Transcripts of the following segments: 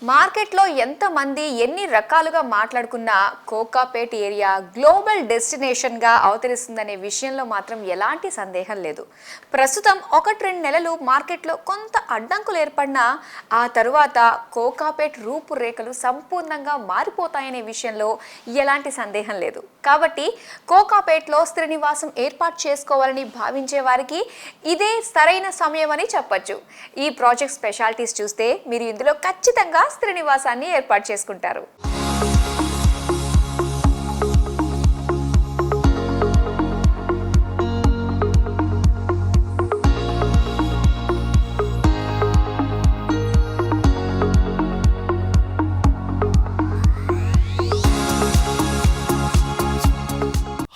మార్కెట్లో ఎంతమంది ఎన్ని రకాలుగా మాట్లాడుకున్నా కోకాపేట్ ఏరియా గ్లోబల్ డెస్టినేషన్గా అవతరిస్తుందనే విషయంలో మాత్రం ఎలాంటి సందేహం లేదు. ప్రస్తుతం 1-2 నెలలు మార్కెట్లో కొంత అడ్డంకులు ఏర్పడినా ఆ తరువాత కోకాపేట్ రూపురేఖలు సంపూర్ణంగా మారిపోతాయనే విషయంలో ఎలాంటి సందేహం లేదు. కాబట్టి కోకాపేట్లో స్థిర నివాసం ఏర్పాటు చేసుకోవాలని భావించే వారికి ఇదే సరైన సమయం అని చెప్పొచ్చు. ఈ ప్రాజెక్ట్ స్పెషాలిటీస్ చూస్తే మీరు ఇందులో ఖచ్చితంగా స్థిర నివాసాన్ని ఏర్పాటు చేసుకుంటారు.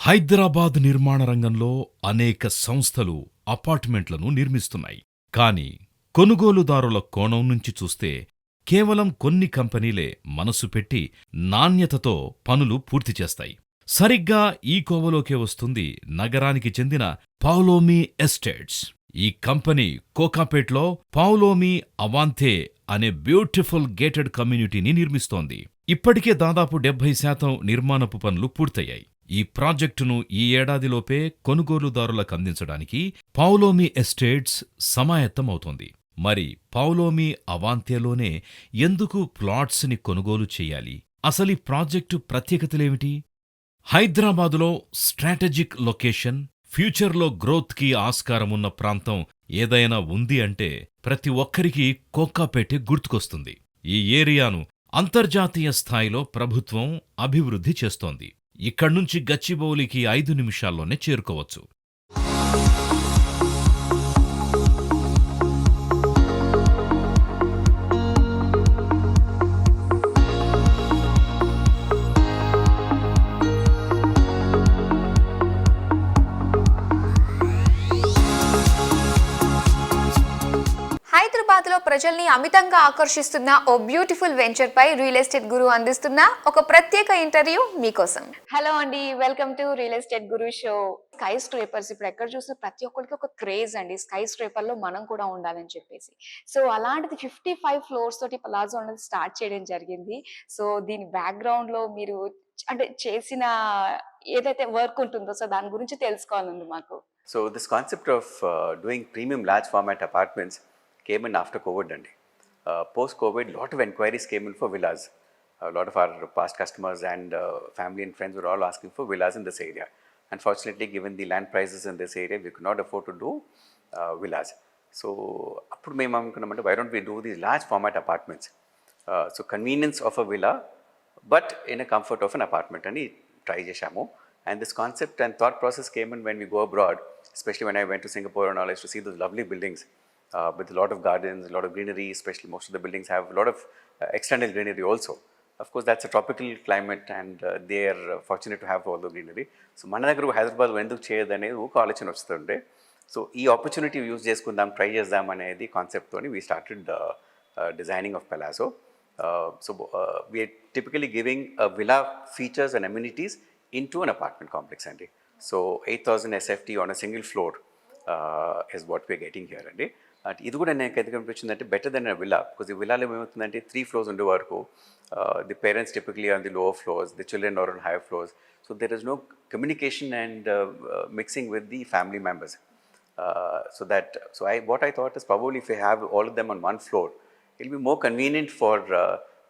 హైదరాబాద్ నిర్మాణ రంగంలో అనేక సంస్థలు అపార్ట్మెంట్లను నిర్మిస్తున్నాయి. కానీ కొనుగోలుదారుల కోణం నుంచి చూస్తే కేవలం కొన్ని కంపెనీలే మనసు పెట్టి నాణ్యతతో పనులు పూర్తి చేస్తాయి. సరిగ్గా ఈ కోవలోకే వస్తుంది నగరానికి చెందిన పౌలోమి ఎస్టేట్స్. ఈ కంపెనీ కోకాపేట్లో పౌలోమి అవాంతే అనే బ్యూటిఫుల్ గేటెడ్ కమ్యూనిటీని నిర్మిస్తోంది. ఇప్పటికే దాదాపు 70% నిర్మాణపు పనులు పూర్తయ్యాయి. ఈ ప్రాజెక్టును ఈ ఏడాదిలోపే కొనుగోలుదారులకు అందించడానికి పౌలోమి ఎస్టేట్స్ సమాయత్తమవుతోంది. మరి పౌలోమి అవాంతేలోనే ఎందుకు ప్లాట్స్ని కొనుగోలు చెయ్యాలి? అసలు ఈ ప్రాజెక్టు ప్రత్యేకతలేమిటి? హైదరాబాదులో స్ట్రాటజిక్ లొకేషన్, ఫ్యూచర్లో గ్రోత్కి ఆస్కారమున్న ప్రాంతం ఏదైనా ఉంది అంటే ప్రతి ఒక్కరికి కోకాపేటే గుర్తుకొస్తుంది. ఈ ఏరియాను అంతర్జాతీయ స్థాయిలో ప్రభుత్వం అభివృద్ధి చేస్తోంది. ఇక్కడ్నుంచి గచ్చిబౌలికి 5 నిమిషాల్లోనే చేరుకోవచ్చు. హైదరాబాద్లో ప్రజల్ని అమితంగా ఆకర్షిస్తున్న ఓ బ్యూటిఫుల్ వెంచర్ పై రియల్ ఎస్టేట్ గురు అందిస్తున్న ఒక ప్రత్యేక ఇంటర్వ్యూ మీకోసం. హలో అండి, welcome to real estate Guru show. Sky scrapers ఇప్పుడు ఎక్కడ చూసిన ప్రతి ఒక్కరికి ఒక క్రేజ్ అండి, స్కై స్క్రేపర్ లో మనం కూడా ఉండాలని చెప్పేసి. సో అలాంటిది 55 ఫ్లోర్స్ తోటి పలాజో అనేది స్టార్ట్ చేయడం జరిగింది. సో దీని బ్యాక్గ్రౌండ్ లో మీరు అంటే చేసిన ఏదైతే వర్క్ ఉంటుందో సో దాని గురించి తెలుసుకోవాలండి మాకు. So this concept of doing premium large format apartments came in after COVID. Post-COVID, a lot of inquiries came in for villas. A lot of our past customers and family and friends were all asking for villas in this area. Unfortunately, given the land prices in this area, we could not afford to do villas. So, why don't we do these large format apartments? So, convenience of a villa, but in a comfort of an apartment. And try chesamo. And this concept and thought process came in when we go abroad, especially when I went to Singapore and all, I used to see those lovely buildings with a lot of gardens, a lot of greenery, especially most of the buildings have a lot of external greenery also. Of course, that's a tropical climate and they are fortunate to have all the greenery. So, Manadagaru, Hyderabad, enduku cheyadane oka alochana vastунడే. So, ee opportunity use cheskundam, try chesdam anedi concept toni we started designing of Palazzo. We are typically giving a villa features and amenities into an apartment complex అండి. So 8,000 SFT on a single floor is what we are getting here అండి. ఇది కూడా నాకు ఎందుకు అనిపించిందంటే better then villa, because ఈ విల్లాలో ఏమవుతుందంటే 3 floors ఉండే వరకు the parents typically on the lower floors, the children are on higher floors. So there is no communication and mixing with the family members. What I thought is probably if we have all of them on one floor, it will be more convenient for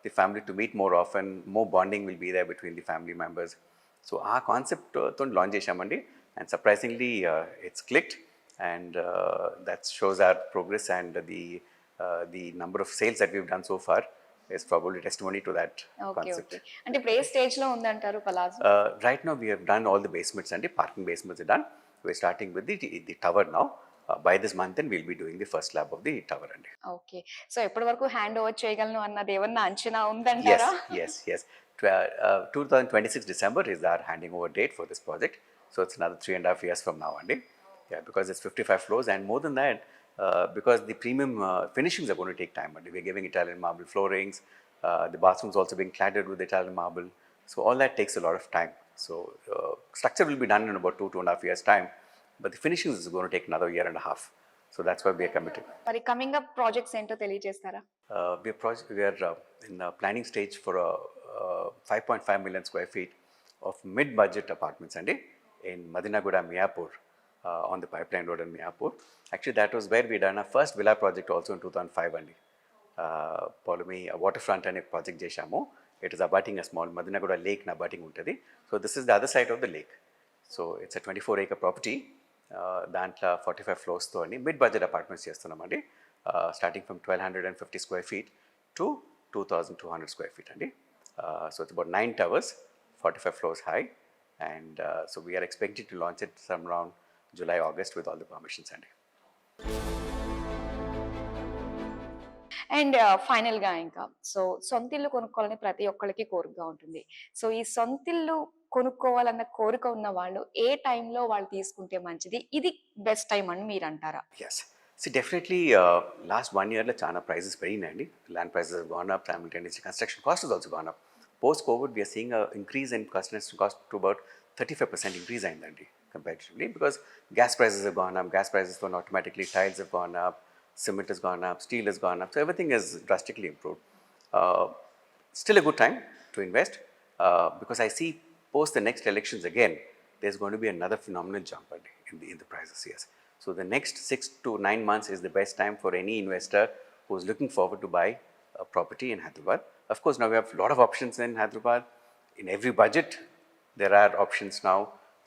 the family to meet more often, more bonding will be there between the family members. So our concept to launch cheshamandi, and surprisingly it's clicked, and that shows our progress, and the number of sales that we've done so far is probably testimony to that concept. Okay. And the play stage lo undantaru Palazzo? Right now we have done all the basements and the parking basements are done. We're starting with the tower now. By this month then we'll be doing the first slab of the tower andi. Okay. So eppadi varaku hand over cheyagalanu annadi evanna anchana undantara? Yes. 2026 December is our handing over date for this project. So it's another 3.5 years from now andi. Yeah, because it's 55 floors, and more than that, because the premium finishings are going to take time. We're giving Italian marble floorings, the bathrooms also being cladded with Italian marble. So all that takes a lot of time. So structure will be done in about 2.5 years time, but the finishings is going to take another 1.5 years. So that's why we are committed. మరి coming up projects ఏంటో తెలియజేస్తారా? We are in the planning stage for a 5.5 million square feet of mid-budget apartments and in Madinaguda, Miyapur, on the Pipeline Road in Miyapur. Actually, that was where we done our first villa project also in 2005 and Poulomi waterfront and project చేశాము. It is abutting a small Madinaguda lake na abutting untadi. So this is the other side of the lake. So it's a 24-acre property. దాంట్లో 45 ఫ్లోర్స్తో అని mid budget apartments చేస్తున్నామండి. Starting from 1250 square feet to 2200 square feet అండి. So it's about 9 towers, 45 floors high, and so we're expecting to launch it some around July August with all the permissions అండి. And ఫైనల్గా ఇంకా so సొంతిల్లు కొనుక్కోవాలని ప్రతి ఒక్కరికి కోరికగా ఉంటుంది. సో ఈ సొంతిల్లు కొనుక్కోవాలన్న కోరిక ఉన్న వాళ్ళు ఏ టైంలో వాళ్ళు తీసుకుంటే మంచిది, ఇది బెస్ట్ టైం అని మీరు అంటారా? Yes. See, definitely last 1 year, China prices పెరిగినాయండి. Land prices have gone up, simultaneously construction cost has also gone up. Post-COVID, we are seeing an increase in construction cost to about 35% increase అయిందండి comparatively, because gas prices have gone up, gas prices gone automatically, tiles have gone up, cement has gone up, steel has gone up, so everything has drastically improved. Still a good time to invest, because I see post the next elections again, there's going to be another phenomenal jump in the prices, yes. So the next 6 to 9 months is the best time for any investor who's looking forward to buy a property in Hyderabad. Of course, now we have a lot of options in Hyderabad. In every budget, there are options now.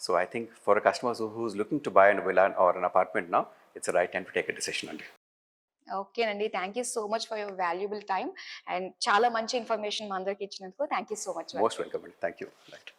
So I think for a customer who's looking to buy a villa or an apartment now, it's the right time to take a decision on it. ఓకేనండి, thank you so much for your valuable time and చాలా మంచి information మా అందరికి ఇచ్చినందుకు thank you so much. Most welcome. Thank you. Right.